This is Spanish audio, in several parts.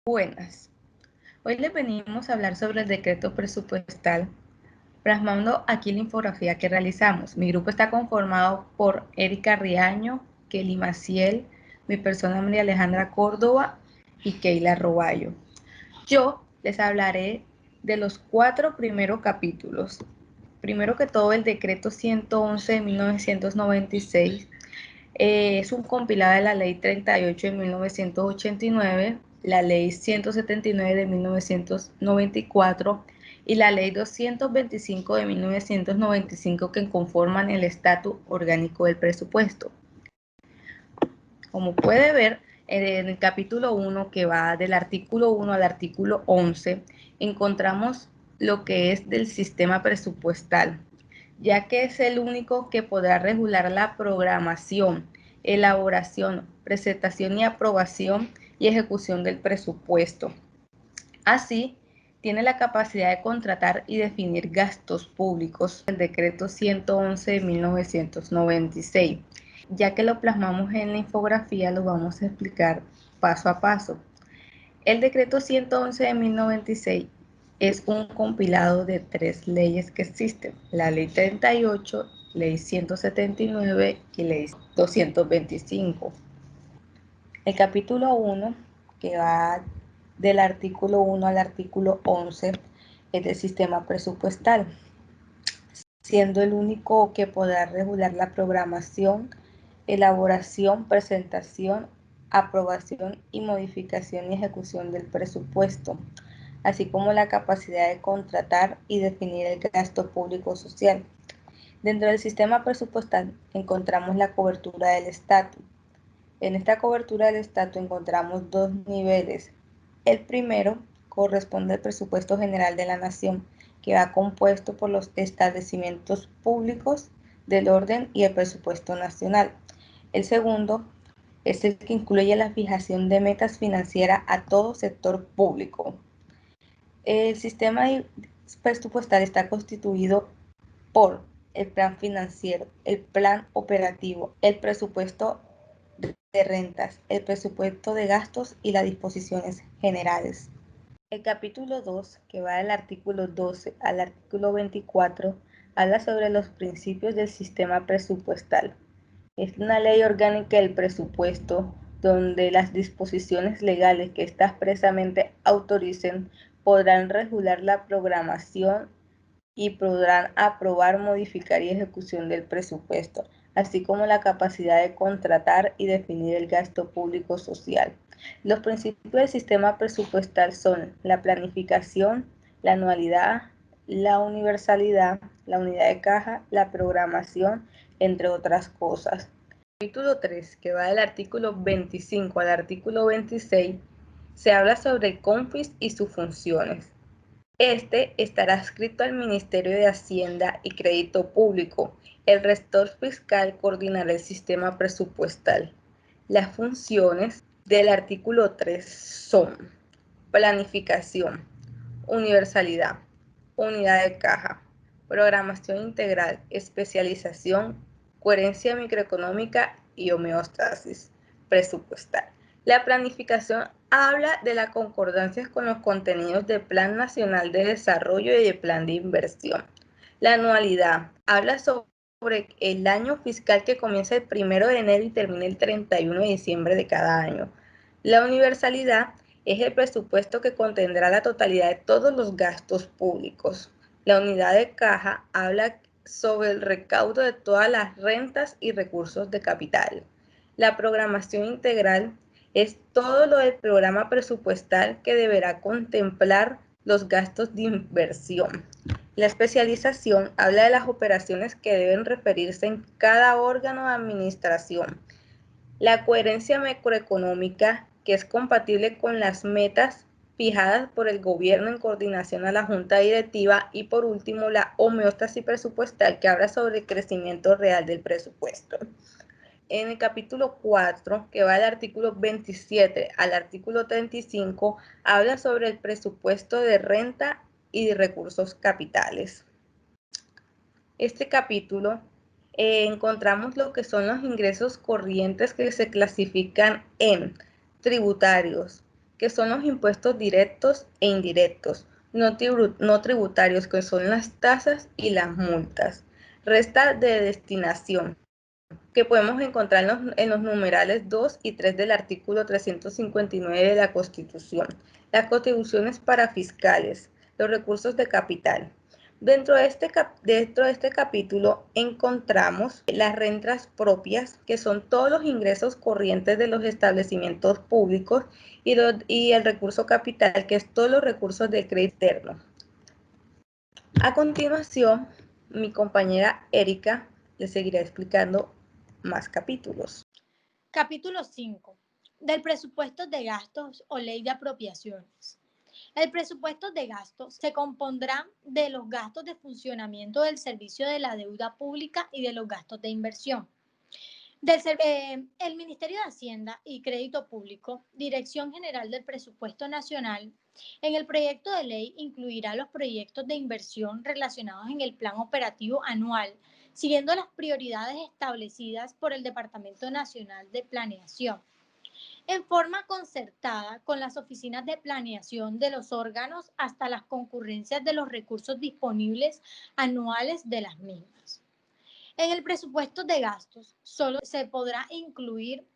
Buenas. Hoy les venimos a hablar sobre el decreto presupuestal, plasmando aquí la infografía que realizamos. Mi grupo está conformado por Erika Riaño, Kelly Maciel, mi persona María Alejandra Córdoba y Keila Roballo. Yo les hablaré de los 4 primeros capítulos. Primero que todo, el decreto 111 de 1996 es un compilado de la ley 38 de 1989, la ley 179 de 1994 y la ley 225 de 1995 que conforman el estatus orgánico del presupuesto. Como puede ver, en el capítulo 1, que va del artículo 1 al artículo 11, encontramos lo que es del sistema presupuestal, ya que es el único que podrá regular la programación, elaboración, presentación y aprobación y ejecución del presupuesto. Así, tiene la capacidad de contratar y definir gastos públicos, el decreto 111 de 1996. Ya que lo plasmamos en la infografía, lo vamos a explicar paso a paso. El decreto 111 de 1996 es un compilado de 3 leyes que existen: la ley 38, ley 179 y ley 225. El capítulo 1, que va del artículo 1 al artículo 11, es del sistema presupuestal, siendo el único que podrá regular la programación, elaboración, presentación, aprobación y modificación y ejecución del presupuesto, así como la capacidad de contratar y definir el gasto público social. Dentro del sistema presupuestal encontramos la cobertura del estatus. En esta cobertura del estatus encontramos 2 niveles. El primero corresponde al presupuesto general de la nación, que va compuesto por los establecimientos públicos del orden y el presupuesto nacional. El segundo es el que incluye la fijación de metas financieras a todo sector público. El sistema presupuestal está constituido por el plan financiero, el plan operativo, el presupuesto de rentas, el presupuesto de gastos y las disposiciones generales. El capítulo 2, que va del artículo 12 al artículo 24, habla sobre los principios del sistema presupuestal. Es una ley orgánica del presupuesto donde las disposiciones legales que éstas expresamente autoricen podrán regular la programación y podrán aprobar, modificar y ejecución del presupuesto, así como la capacidad de contratar y definir el gasto público social. Los principios del sistema presupuestal son la planificación, la anualidad, la universalidad, la unidad de caja, la programación, entre otras cosas. Capítulo 3, que va del artículo 25 al artículo 26, se habla sobre el CONFIS y sus funciones. Este estará adscrito al Ministerio de Hacienda y Crédito Público. El gestor fiscal coordinará el sistema presupuestal. Las funciones del artículo 3 son planificación, universalidad, unidad de caja, programación integral, especialización, coherencia microeconómica y homeostasis presupuestal. La planificación habla de la concordancia con los contenidos del Plan Nacional de Desarrollo y del Plan de Inversión. La anualidad habla sobre el año fiscal que comienza el 1 de enero y termina el 31 de diciembre de cada año. La universalidad es el presupuesto que contendrá la totalidad de todos los gastos públicos. La unidad de caja habla sobre el recaudo de todas las rentas y recursos de capital. La programación integral es todo lo del programa presupuestal que deberá contemplar los gastos de inversión. La especialización habla de las operaciones que deben referirse en cada órgano de administración. La coherencia macroeconómica, que es compatible con las metas fijadas por el gobierno en coordinación a la junta directiva, y por último la homeostasis presupuestal, que habla sobre el crecimiento real del presupuesto. En el capítulo 4, que va del artículo 27 al artículo 35, habla sobre el presupuesto de renta y de recursos capitales. Este capítulo encontramos lo que son los ingresos corrientes, que se clasifican en tributarios, que son los impuestos directos e indirectos, no tributarios, que son las tasas y las multas. Resta de destinación, que podemos encontrar en los numerales 2 y 3 del artículo 359 de la Constitución. Las contribuciones para fiscales, los recursos de capital. Dentro de este capítulo encontramos las rentas propias, que son todos los ingresos corrientes de los establecimientos públicos, y el recurso capital, que es todos los recursos de crédito externo. A continuación, mi compañera Erika les seguirá explicando más capítulos. Capítulo 5. Del presupuesto de gastos o ley de apropiaciones. El presupuesto de gastos se compondrá de los gastos de funcionamiento del servicio de la deuda pública y de los gastos de inversión. El Ministerio de Hacienda y Crédito Público, Dirección General del Presupuesto Nacional, en el proyecto de ley incluirá los proyectos de inversión relacionados en el Plan Operativo Anual, siguiendo las prioridades establecidas por el Departamento Nacional de Planeación, en forma concertada con las oficinas de planeación de los órganos hasta las concurrencias de los recursos disponibles anuales de las mismas. En el presupuesto de gastos solo se podrá incluir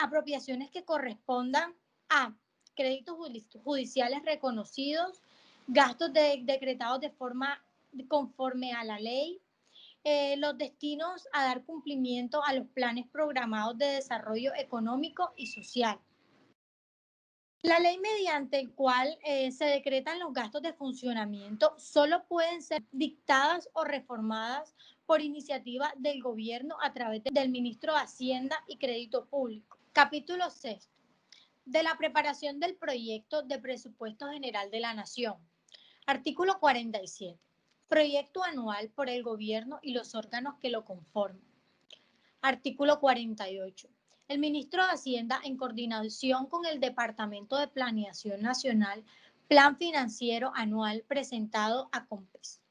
apropiaciones que correspondan a créditos judiciales reconocidos, gastos decretados de forma conforme a la ley, los destinos a dar cumplimiento a los planes programados de desarrollo económico y social. La ley mediante el cual se decretan los gastos de funcionamiento solo pueden ser dictadas o reformadas por iniciativa del gobierno a través del ministro de Hacienda y Crédito Público. Capítulo 6. De la preparación del proyecto de presupuesto general de la Nación. Artículo 47. Proyecto anual por el gobierno y los órganos que lo conforman. Artículo 48. El ministro de Hacienda, en coordinación con el Departamento de Planeación Nacional, Plan Financiero Anual presentado a COMPES.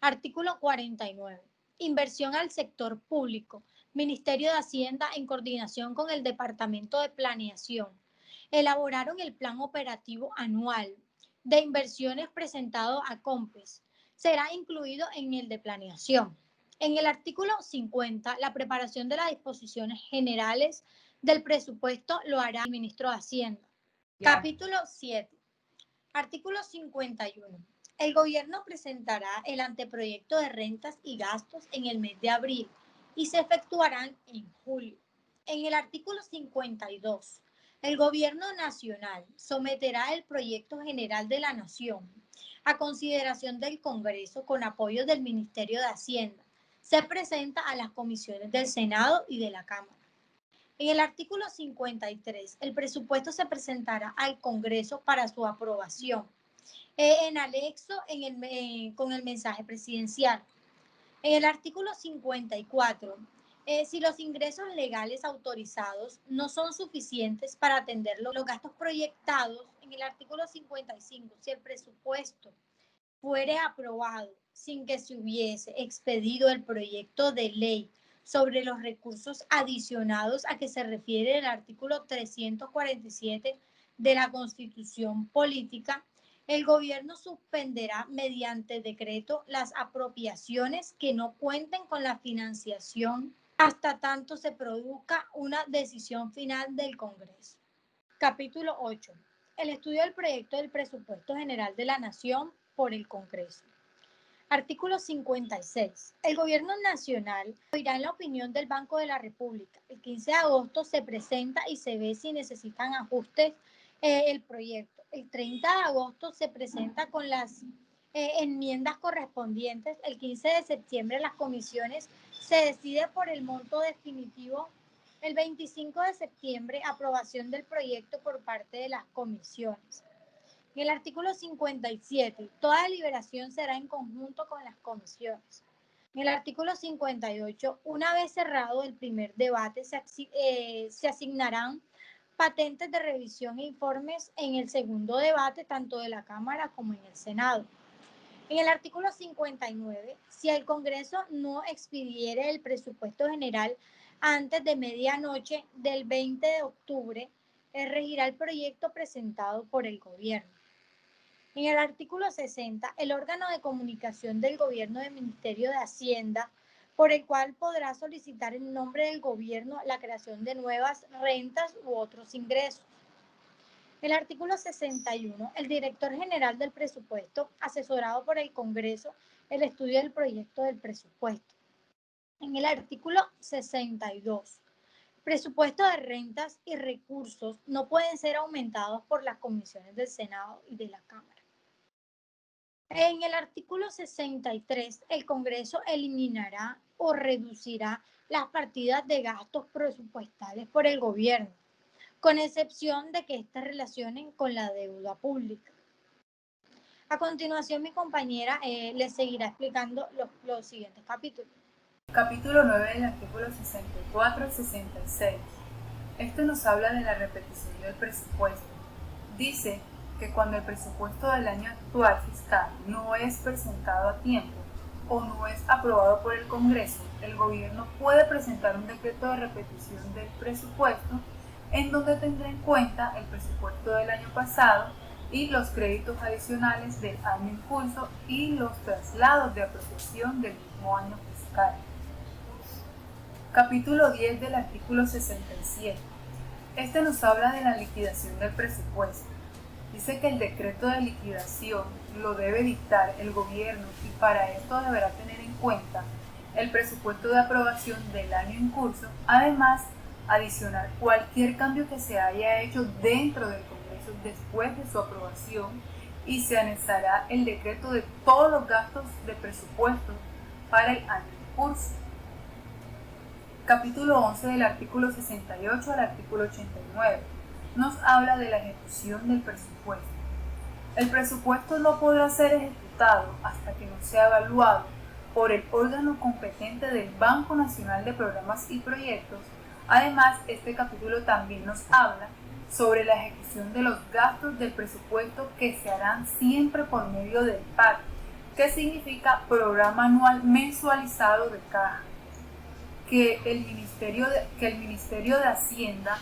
Artículo 49. Inversión al sector público. Ministerio de Hacienda, en coordinación con el Departamento de Planeación, elaboraron el Plan Operativo Anual de Inversiones presentado a COMPES. Será incluido en el de planeación. En el artículo 50, la preparación de las disposiciones generales del presupuesto lo hará el ministro de Hacienda. Capítulo 7. Artículo 51. El gobierno presentará el anteproyecto de rentas y gastos en el mes de abril y se efectuarán en julio. En el artículo 52, el gobierno nacional someterá el proyecto general de la Nación a consideración del Congreso con apoyo del Ministerio de Hacienda. Se presenta a las comisiones del Senado y de la Cámara. En el artículo 53, el presupuesto se presentará al Congreso para su aprobación, en anexo con el mensaje presidencial. En el artículo 54, si los ingresos legales autorizados no son suficientes para atender los gastos proyectados, en el artículo 55, si el presupuesto fuere aprobado sin que se hubiese expedido el proyecto de ley sobre los recursos adicionados a que se refiere el artículo 347 de la Constitución Política, el gobierno suspenderá mediante decreto las apropiaciones que no cuenten con la financiación hasta tanto se produzca una decisión final del Congreso. Capítulo 8. El estudio del proyecto del presupuesto general de la Nación por el Congreso. Artículo 56. El Gobierno Nacional oirá en la opinión del Banco de la República. El 15 de agosto se presenta y se ve si necesitan ajustes el proyecto. El 30 de agosto se presenta con las enmiendas correspondientes. El 15 de septiembre las comisiones se decide por el monto definitivo. El 25 de septiembre, aprobación del proyecto por parte de las comisiones. En el artículo 57, toda deliberación será en conjunto con las comisiones. En el artículo 58, una vez cerrado el primer debate, se asignarán patentes de revisión e informes en el segundo debate, tanto de la Cámara como en el Senado. En el artículo 59, si el Congreso no expidiere el presupuesto general antes de medianoche del 20 de octubre, regirá el proyecto presentado por el gobierno. En el artículo 60, el órgano de comunicación del gobierno del Ministerio de Hacienda, por el cual podrá solicitar en nombre del gobierno la creación de nuevas rentas u otros ingresos. El artículo 61, el director general del presupuesto, asesorado por el Congreso, el estudio del proyecto del presupuesto. En el artículo 62, presupuesto de rentas y recursos no pueden ser aumentados por las comisiones del Senado y de la Cámara. En el artículo 63, el Congreso eliminará o reducirá las partidas de gastos presupuestales por el gobierno, con excepción de que estas relacionen con la deuda pública. A continuación, mi compañera les seguirá explicando los siguientes capítulos. Capítulo 9 del artículo 64 y 66. Este nos habla de la repetición del presupuesto. Dice que cuando el presupuesto del año actual fiscal no es presentado a tiempo o no es aprobado por el Congreso, el gobierno puede presentar un decreto de repetición del presupuesto en donde tendrá en cuenta el presupuesto del año pasado y los créditos adicionales del año en curso y los traslados de apropiación del mismo año fiscal. Capítulo 10 del artículo 67. Este nos habla de la liquidación del presupuesto. Dice que el decreto de liquidación lo debe dictar el gobierno y para esto deberá tener en cuenta el presupuesto de aprobación del año en curso, además adicionar cualquier cambio que se haya hecho dentro del Congreso después de su aprobación y se anexará el decreto de todos los gastos de presupuesto para el año en curso. Capítulo 11 del artículo 68 al artículo 89 nos habla de la ejecución del presupuesto. El presupuesto no podrá ser ejecutado hasta que no sea evaluado por el órgano competente del Banco Nacional de Programas y Proyectos. Además, este capítulo también nos habla sobre la ejecución de los gastos del presupuesto que se harán siempre por medio del PAC, que significa Programa Anual Mensualizado de Caja, que el Ministerio de Hacienda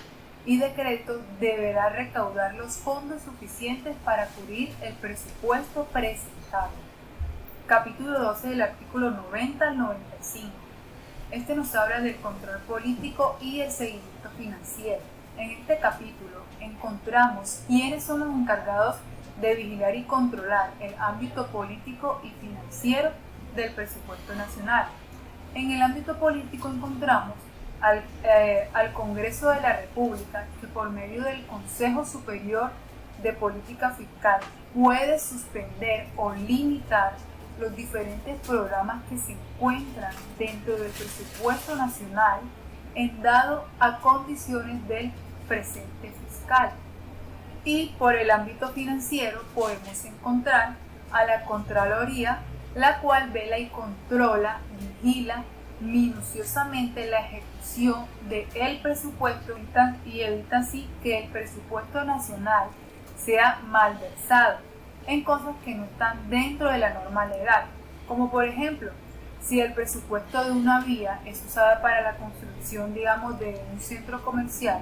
y de Crédito deberá recaudar los fondos suficientes para cubrir el presupuesto presentado. Capítulo 12 del artículo 90 al 95. Este nos habla del control político y el seguimiento financiero. En este capítulo encontramos quiénes son los encargados de vigilar y controlar el ámbito político y financiero del presupuesto nacional. En el ámbito político encontramos al Congreso de la República, que por medio del Consejo Superior de Política Fiscal puede suspender o limitar los diferentes programas que se encuentran dentro del presupuesto nacional en dado a condiciones del presente fiscal. Y por el ámbito financiero podemos encontrar a la Contraloría, la cual vela y controla, vigila minuciosamente la ejecución del presupuesto y evita así que el presupuesto nacional sea malversado en cosas que no están dentro de la norma legal, como por ejemplo, si el presupuesto de una vía es usada para la construcción, digamos, de un centro comercial,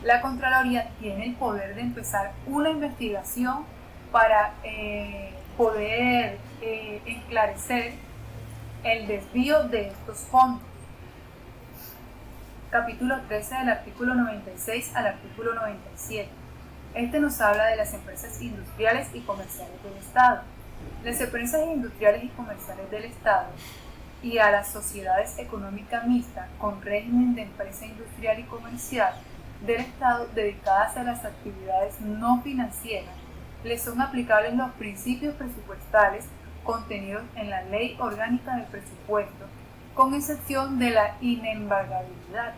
la Contraloría tiene el poder de empezar una investigación para poder esclarecer el desvío de estos fondos. Capítulo 13 del artículo 96 al artículo 97. Este nos habla de las empresas industriales y comerciales del Estado. Las empresas industriales y comerciales del Estado y a las sociedades económicas mixtas con régimen de empresa industrial y comercial del Estado dedicadas a las actividades no financieras, les son aplicables los principios presupuestales contenidos en la Ley Orgánica del Presupuesto, con excepción de la inembargabilidad.